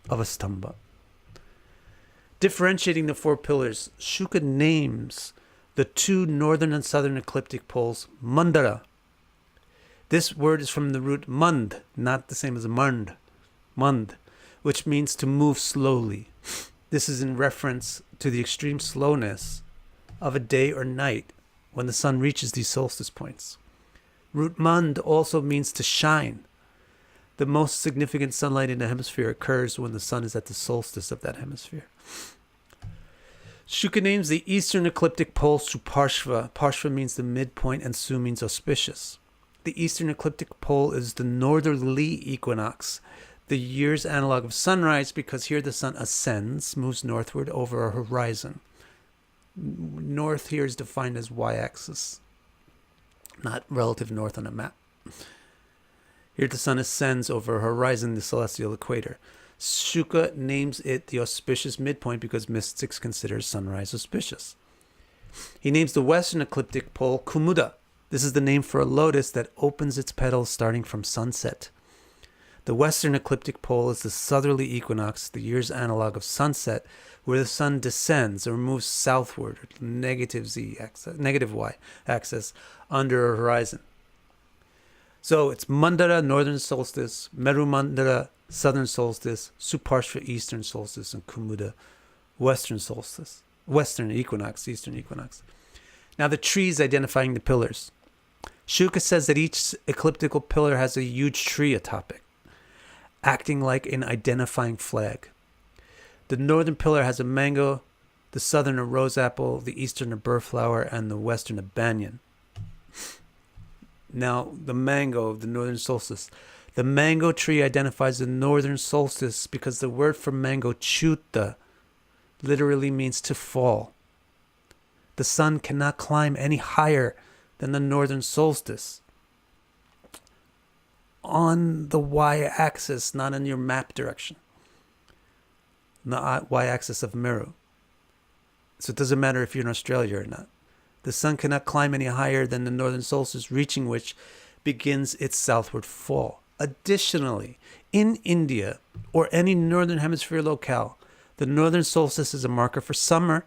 Avastamba. Differentiating the 4 pillars, Shuka names the 2 northern and southern ecliptic poles Mandara. This word is from the root mund, not the same as mund, which means to move slowly. This is in reference to the extreme slowness of a day or night when the sun reaches these solstice points. Root Mand also means to shine. The most significant sunlight in the hemisphere occurs when the sun is at the solstice of that hemisphere. Shuka names the eastern ecliptic pole Suparshva. Parshva means the midpoint and Su means auspicious. The eastern ecliptic pole is the northerly equinox, the year's analog of sunrise, because here the sun ascends, moves northward over a horizon. North here is defined as y-axis, not relative north on a map. Here the sun ascends over a horizon, the celestial equator. Shuka names it the auspicious midpoint because mystics consider sunrise auspicious. He names the western ecliptic pole Kumuda. This is the name for a lotus that opens its petals starting from sunset. The western ecliptic pole is the southerly equinox, the year's analog of sunset, where the sun descends or moves southward, negative y-axis, under a horizon. So it's Mandara, northern solstice, Meru Mandara, southern solstice, Suparshva, eastern solstice, and Kumuda, western solstice, western equinox, eastern equinox. Now the trees identifying the pillars. Shuka says that each ecliptical pillar has a huge tree atop it, acting like an identifying flag. The northern pillar has a mango, the southern a rose apple, the eastern a burrflower, and the western a banyan. Now, the mango of the northern solstice. The mango tree identifies the northern solstice because the word for mango, chuta, literally means to fall. The sun cannot climb any higher than the northern solstice. On the y-axis, not in your map direction. The y-axis of Meru. So it doesn't matter if you're in Australia or not. The sun cannot climb any higher than the northern solstice, reaching which begins its southward fall. Additionally, in India or any northern hemisphere locale, the northern solstice is a marker for summer,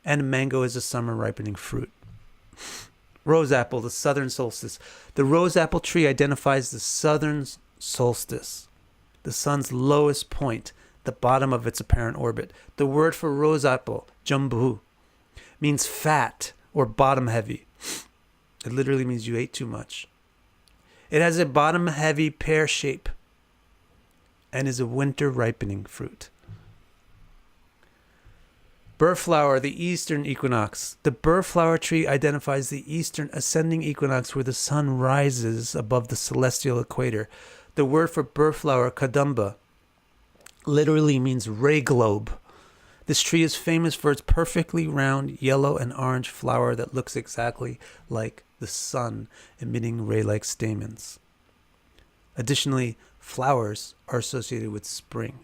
and mango is a summer ripening fruit. Rose apple, the southern solstice. The rose apple tree identifies the southern solstice, the sun's lowest point, the bottom of its apparent orbit. The word for rose apple, jambu, means fat or bottom heavy. It literally means you ate too much. It has a bottom heavy pear shape and is a winter ripening fruit. Burrflower, the eastern equinox. The burrflower tree identifies the eastern ascending equinox where the sun rises above the celestial equator. The word for burrflower, kadamba, literally means ray globe. This tree is famous for its perfectly round yellow and orange flower that looks exactly like the sun, emitting ray-like stamens. Additionally, flowers are associated with spring.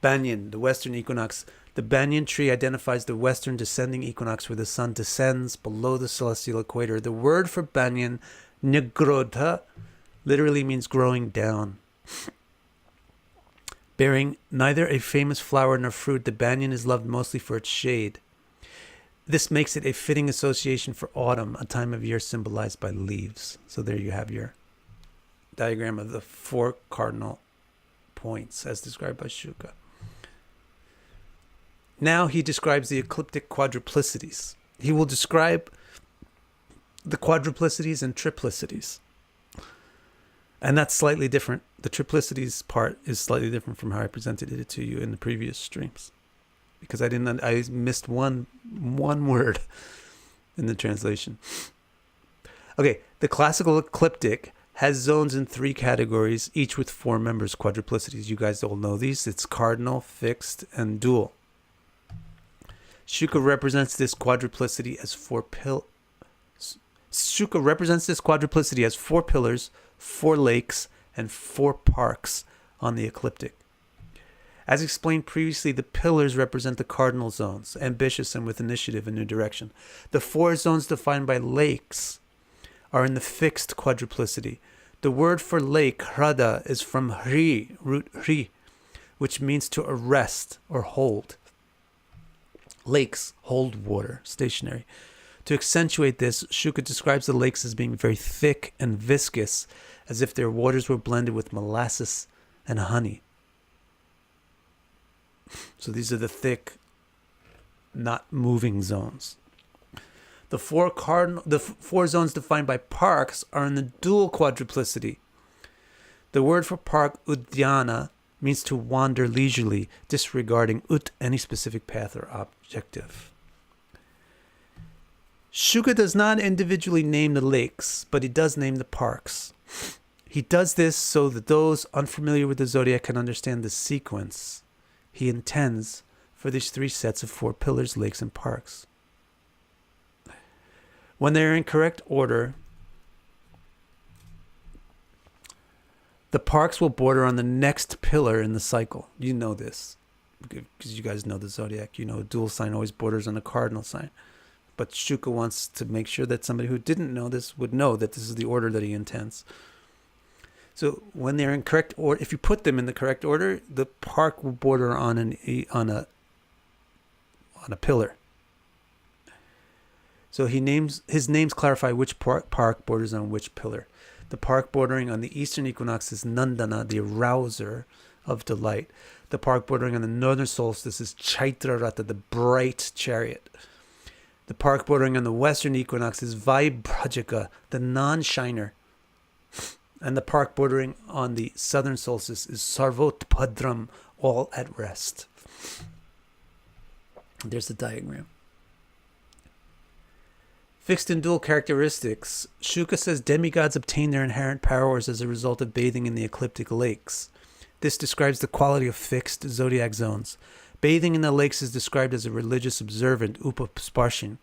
Banyan, the western equinox. The banyan tree identifies the western descending equinox where the sun descends below the celestial equator. The word for banyan, nigrodha, literally means growing down. Bearing neither a famous flower nor fruit, the banyan is loved mostly for its shade. This makes it a fitting association for autumn, a time of year symbolized by leaves. So there you have your diagram of the 4 cardinal points as described by Shuka. Now he describes the ecliptic quadruplicities. He will describe the quadruplicities and triplicities. And that's slightly different. The triplicities part is slightly different from how I presented it to you in the previous streams, because I missed one word in the translation. Okay, the classical ecliptic has zones in 3 categories, each with 4 members, quadruplicities. You guys all know these. It's cardinal, fixed, and dual. Shuka represents this quadruplicity as 4 pillars, 4 lakes, and 4 parks on the ecliptic. As explained previously, the pillars represent the cardinal zones, ambitious and with initiative and new direction. The 4 zones defined by lakes are in the fixed quadruplicity. The word for lake, hrada, is from hri, root hri, which means to arrest or hold. Lakes hold water, stationary. To accentuate this, Shuka describes the lakes as being very thick and viscous, as if their waters were blended with molasses and honey. So these are the thick, not moving zones. The four zones defined by parks are in the dual quadruplicity. The word for park, udyana, means to wander leisurely, disregarding any specific path or objective. Shuka does not individually name the lakes, but he does name the parks. He does this so that those unfamiliar with the zodiac can understand the sequence he intends for these three sets of four pillars, lakes, and parks. When they are in correct order, the parks will border on the next pillar in the cycle. You know this, because you guys know the zodiac. You know a dual sign always borders on a cardinal sign. But Shuka wants to make sure that somebody who didn't know this would know that this is the order that he intends. So when they're in correct order, if you put them in the correct order, the park will border on a pillar. So his names clarify which park borders on which pillar. The park bordering on the eastern equinox is Nandana, the arouser of delight. The park bordering on the northern solstice is Chaitrarata, the bright chariot. The park bordering on the western equinox is Vaibrajaka, the non-shiner. And the park bordering on the southern solstice is Sarvotpadram, all at rest. There's the diagram. Fixed in dual characteristics, Shuka says demigods obtain their inherent powers as a result of bathing in the ecliptic lakes. This describes the quality of fixed zodiac zones. Bathing in the lakes is described as a religious observant, upasparshin.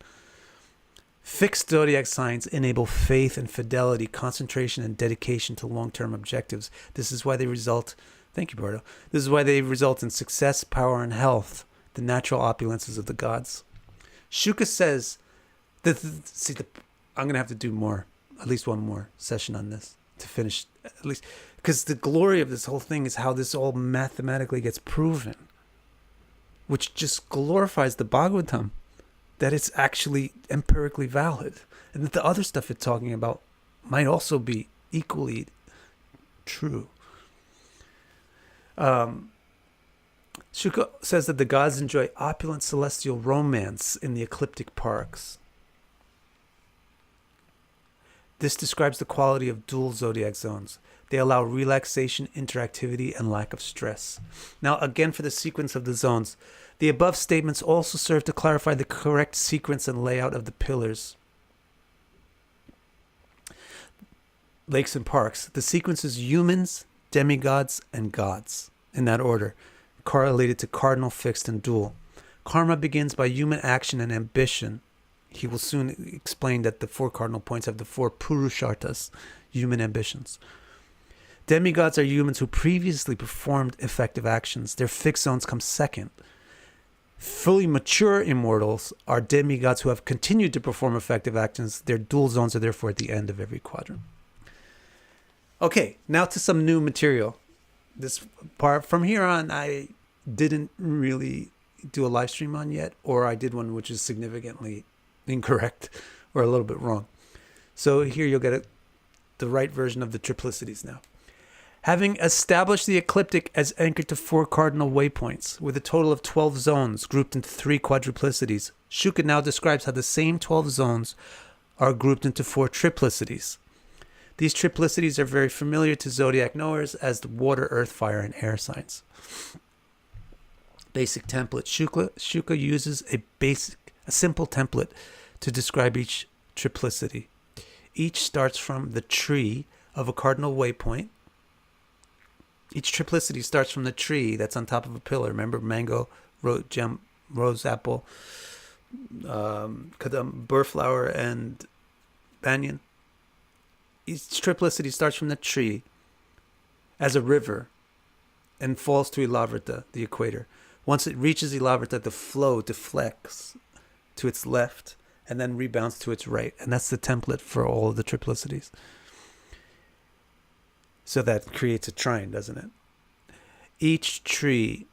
Fixed zodiac signs enable faith and fidelity, concentration and dedication to long-term objectives. This is why they result, thank you, Bardo. This is why they result in success, power, and health, the natural opulences of the gods. Shuka says, I'm going to have to do more, at least one more session on this to finish, at least, because the glory of this whole thing is how this all mathematically gets proven, which just glorifies the Bhagavatam, that it's actually empirically valid, and that the other stuff it's talking about might also be equally true. Shuka says that the gods enjoy opulent celestial romance in the ecliptic parks. This describes the quality of dual zodiac zones. They allow relaxation, interactivity, and lack of stress. Now, again, for the sequence of the zones, the above statements also serve to clarify the correct sequence and layout of the pillars, lakes, and parks. The sequence is humans, demigods, and gods, in that order, correlated to cardinal, fixed, and dual. Karma begins by human action and ambition. He will soon explain that the four cardinal points have the four purusharthas, human ambitions. Demigods are humans who previously performed effective actions. Their fixed zones come second. Fully mature immortals are demigods who have continued to perform effective actions. Their dual zones are therefore at the end of every quadrant. Okay, now to some new material. This part from here on, I didn't really do a live stream on yet, or I did one which is significantly incorrect or a little bit wrong. So here you'll get the right version of the triplicities now. Having established the ecliptic as anchored to four cardinal waypoints, with a total of 12 zones grouped into three quadruplicities, Shuka now describes how the same 12 zones are grouped into four triplicities. These triplicities are very familiar to zodiac knowers as the water, earth, fire, and air signs. Basic template. Shuka uses a simple template to describe each triplicity. Each starts from the tree of a cardinal waypoint. Each triplicity starts from the tree that's on top of a pillar. Remember, mango, rose apple, kadam, burrflower, and banyan. Each triplicity starts from the tree as a river and falls to Ilavrita, the equator. Once it reaches Ilavrita, the flow deflects to its left and then rebounds to its right. And that's the template for all of the triplicities. So that creates a trine, doesn't it? Each tree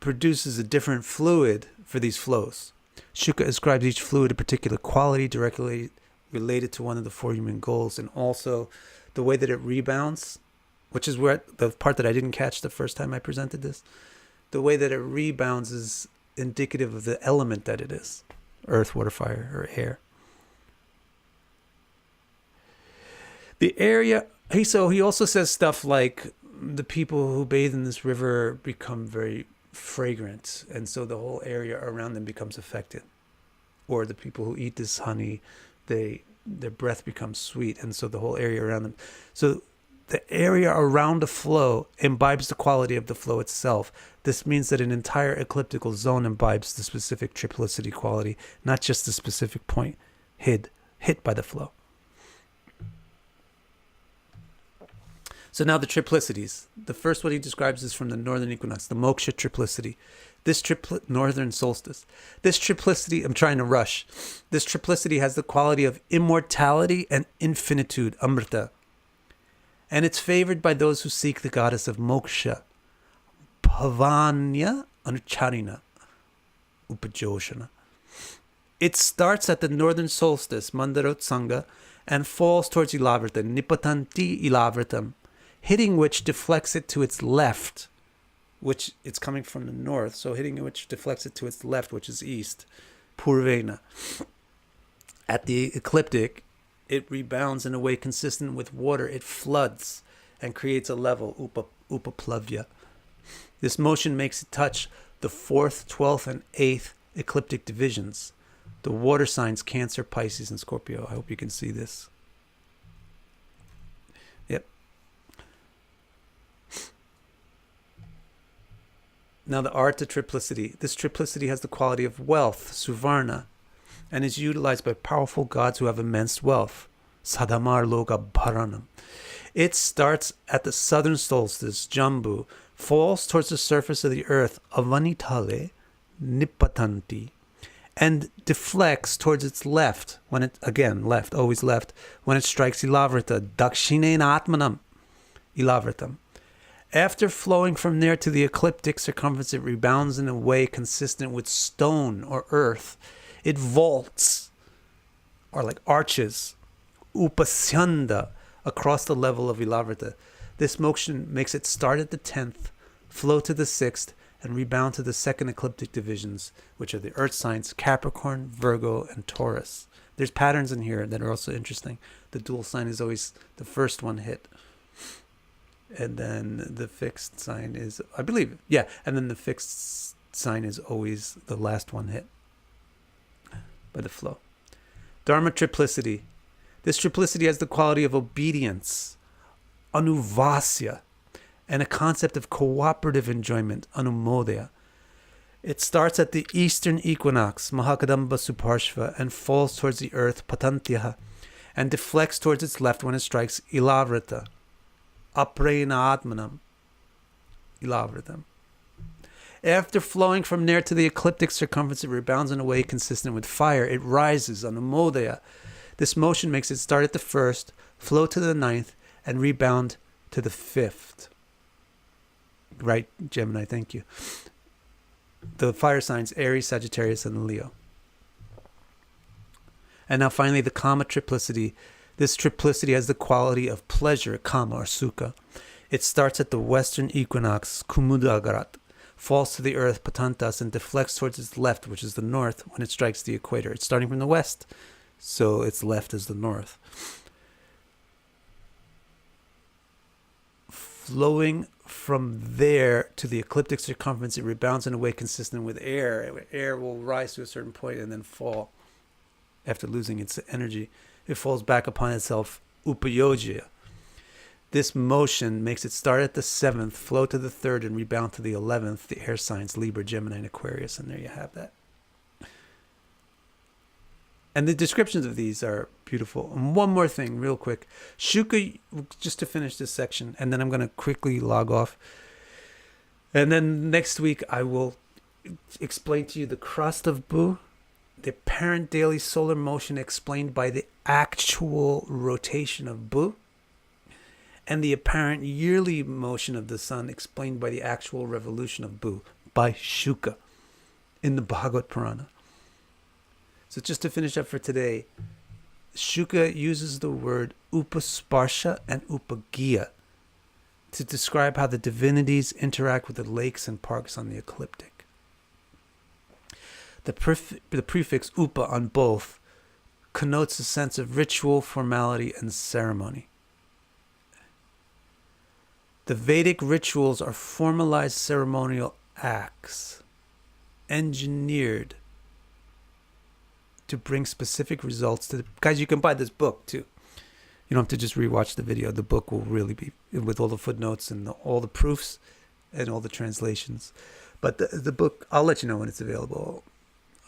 produces a different fluid for these flows. Shuka ascribes each fluid a particular quality directly related to one of the four human goals, and also the way that it rebounds, which is where the part that I didn't catch the first time I presented this. the way that it rebounds is indicative of the element that it is. Earth, water, fire, or air. The area, he also says stuff like the people who bathe in this river become very fragrant, and so the whole area around them becomes affected. Or the people who eat this honey, their breath becomes sweet, and so the whole area around them. So the area around the flow imbibes the quality of the flow itself. This means that an entire ecliptical zone imbibes the specific triplicity quality, not just the specific point hit by the flow. So now the triplicities. The first one he describes is from the northern equinox, the moksha triplicity. This northern solstice. This triplicity, I'm trying to rush. This triplicity has the quality of immortality and infinitude, amrita. And it's favored by those who seek the goddess of moksha, bhavanya anucharina, upajoshana. It starts at the northern solstice, mandarotsanga, and falls towards ilavrita, nipatanti ilavritam, hitting which deflects it to its left, which it's coming from the north, so hitting which deflects it to its left, which is east, purvena. At the ecliptic, it rebounds in a way consistent with water. It floods and creates a level, upaplavya. This motion makes it touch the 4th, 12th, and 8th ecliptic divisions, the water signs Cancer, Pisces, and Scorpio. I hope you can see this. Yep. Now the Artha triplicity. This triplicity has the quality of wealth, suvarna, and is utilized by powerful gods who have immense wealth, sadamar loka bharanam. It starts at the southern solstice, Jambu, falls towards the surface of the earth, avanitale, nipatanti, and deflects towards its left, when it, again, left, always left, when it strikes ilavrita, dakshinena atmanam, ilavritam. After flowing from there to the ecliptic circumference, it rebounds in a way consistent with stone or earth. It vaults, or like arches, upasyanda, across the level of ilavrita. This motion makes it start at the 10th, flow to the 6th, and rebound to the 2nd ecliptic divisions, which are the earth signs Capricorn, Virgo, and Taurus. There's patterns in here that are also interesting. The dual sign is always the first one hit. And then the fixed sign is, I believe, and then the fixed sign is always the last one hit by the flow. Dharma triplicity. This triplicity has the quality of obedience, anuvasya, and a concept of cooperative enjoyment, anumodaya. It starts at the eastern equinox, Mahakadamba Suparshva, and falls towards the earth, Patantyaha, and deflects towards its left when it strikes Ilavrita, Aprena Atmanam, Ilavritam. After flowing from there to the ecliptic circumference, it rebounds in a way consistent with fire. It rises, Anumodaya. This motion makes it start at the 1st, flow to the 9th, and rebound to the 5th. Right, Gemini, thank you. The fire signs, Aries, Sagittarius, and Leo. And now finally, the Kama triplicity. This triplicity has the quality of pleasure, Kama or Sukha. It starts at the western equinox, Kumudagarat, falls to the earth, Patantas, and deflects towards its left, which is the north, when it strikes the equator. It's starting from the west, so its left is the north. Flowing from there to the ecliptic circumference, it rebounds in a way consistent with air. Air will rise to a certain point and then fall after losing its energy. It falls back upon itself, upayojya. This motion makes it start at the 7th, flow to the 3rd, and rebound to the 11th, the air signs Libra, Gemini, and Aquarius. And there you have that. And the descriptions of these are beautiful. And one more thing, real quick. Shuka, just to finish this section, and then I'm going to quickly log off. And then next week, I will explain to you the crust of Bu, the apparent daily solar motion explained by the actual rotation of Bu, and the apparent yearly motion of the sun explained by the actual revolution of Bu by Shuka in the Bhagavad Purana. So just to finish up for today, Shuka uses the word upasparsha and upagiya to describe how the divinities interact with the lakes and parks on the ecliptic. The prefix upa on both connotes a sense of ritual, formality, and ceremony. The Vedic rituals are formalized ceremonial acts, engineered to bring specific results to the... Guys, you can buy this book too. You don't have to just rewatch the video. The book will really be with all the footnotes and all the proofs and all the translations. But the book, I'll let you know when it's available.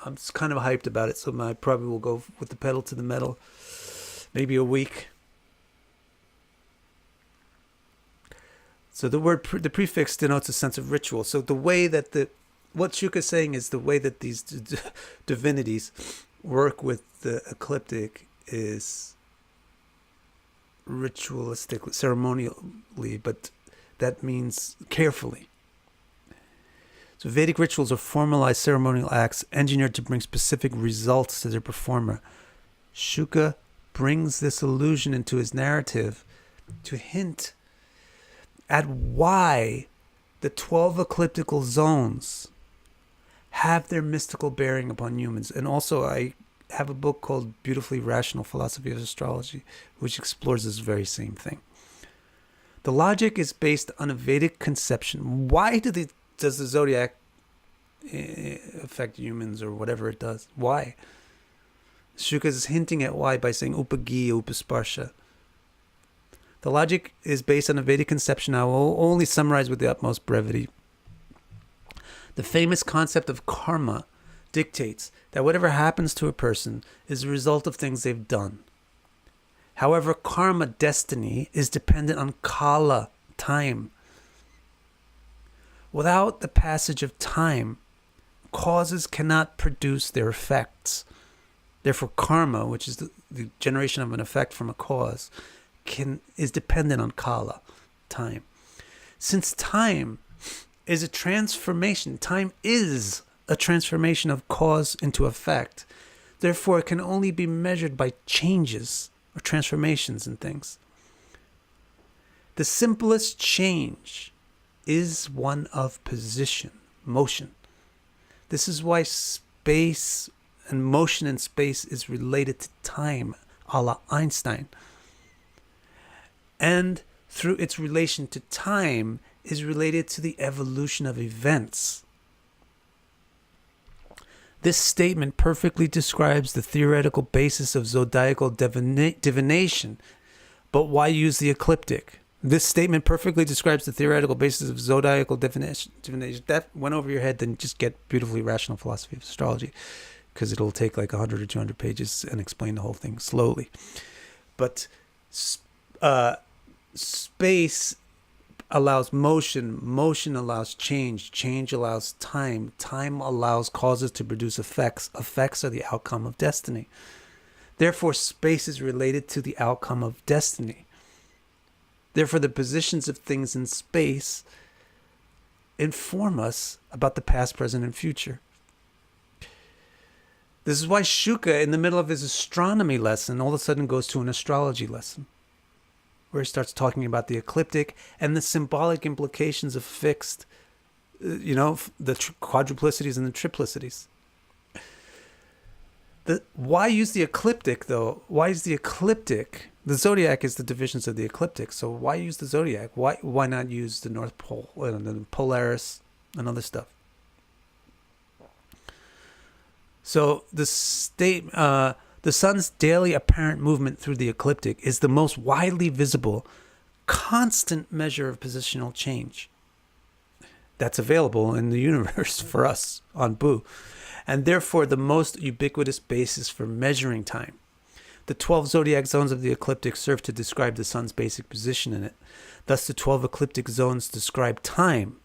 I'm just kind of hyped about it, so I probably will go with the pedal to the metal. Maybe a week. So the prefix denotes a sense of ritual. So the way that what Shuka's saying is the way that these divinities work with the ecliptic is ritualistically, ceremonially, but that means carefully. So Vedic rituals are formalized ceremonial acts engineered to bring specific results to their performer. Shuka brings this allusion into his narrative to hint at why the 12 ecliptical zones have their mystical bearing upon humans. And also I have a book called Beautifully Rational Philosophy of Astrology, which explores this very same thing. The logic is based on a Vedic conception. Why does the zodiac affect humans or whatever it does? Why? Shuka is hinting at why by saying upagi, upasparsha. The logic is based on a Vedic conception. I will only summarize with the utmost brevity. The famous concept of karma dictates that whatever happens to a person is a result of things they've done. However, karma, destiny, is dependent on kala, time. Without the passage of time, causes cannot produce their effects. Therefore, karma, which is the generation of an effect from a cause, is dependent on kala, time. Since time is a transformation, time is a transformation of cause into effect. Therefore, it can only be measured by changes or transformations in things. The simplest change is one of position, motion. This is why space and motion in space is related to time, a la Einstein. And through its relation to time is related to the evolution of events. This statement perfectly describes the theoretical basis of zodiacal divination. But why use the ecliptic? This statement perfectly describes the theoretical basis of zodiacal divination. That went over your head, then just get Beautifully Rational Philosophy of Astrology, because it'll take like 100 or 200 pages and explain the whole thing slowly. But space allows motion, motion allows change, change allows time, time allows causes to produce effects, effects are the outcome of destiny. Therefore, space is related to the outcome of destiny. Therefore, the positions of things in space inform us about the past, present, and future. This is why Shuka, in the middle of his astronomy lesson, all of a sudden goes to an astrology lesson, where he starts talking about the ecliptic and the symbolic implications of fixed, the quadruplicities and the triplicities. Why use the ecliptic, though? Why is the ecliptic? The zodiac is the divisions of the ecliptic, so why use the zodiac? Why not use the North Pole, the Polaris, and other stuff? So the sun's daily apparent movement through the ecliptic is the most widely visible, constant measure of positional change that's available in the universe for us on Boo, and therefore the most ubiquitous basis for measuring time. The 12 zodiac zones of the ecliptic serve to describe the sun's basic position in it. Thus, the 12 ecliptic zones describe time,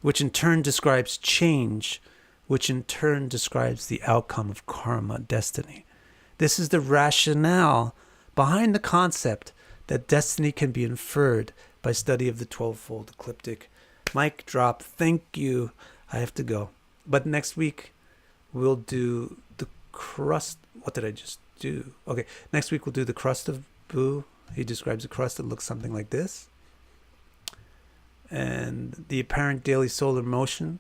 which in turn describes change, which in turn describes the outcome of karma, destiny. This is the rationale behind the concept that destiny can be inferred by study of the 12-fold ecliptic. Mic drop. Thank you. I have to go. But next week, we'll do the crust. What did I just do? Okay, next week we'll do the crust of Boo. He describes a crust that looks something like this. and the apparent daily solar motion,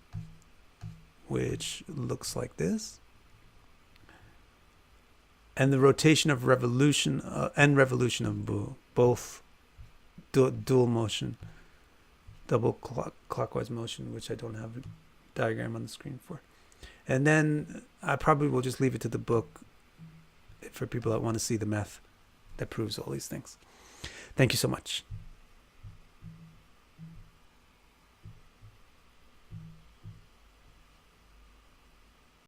which looks like this, and the rotation of revolution and revolution of Bu, both dual motion, double clockwise motion, which I don't have a diagram on the screen for. And then I probably will just leave it to the book for people that want to see the math that proves all these things. Thank you so much.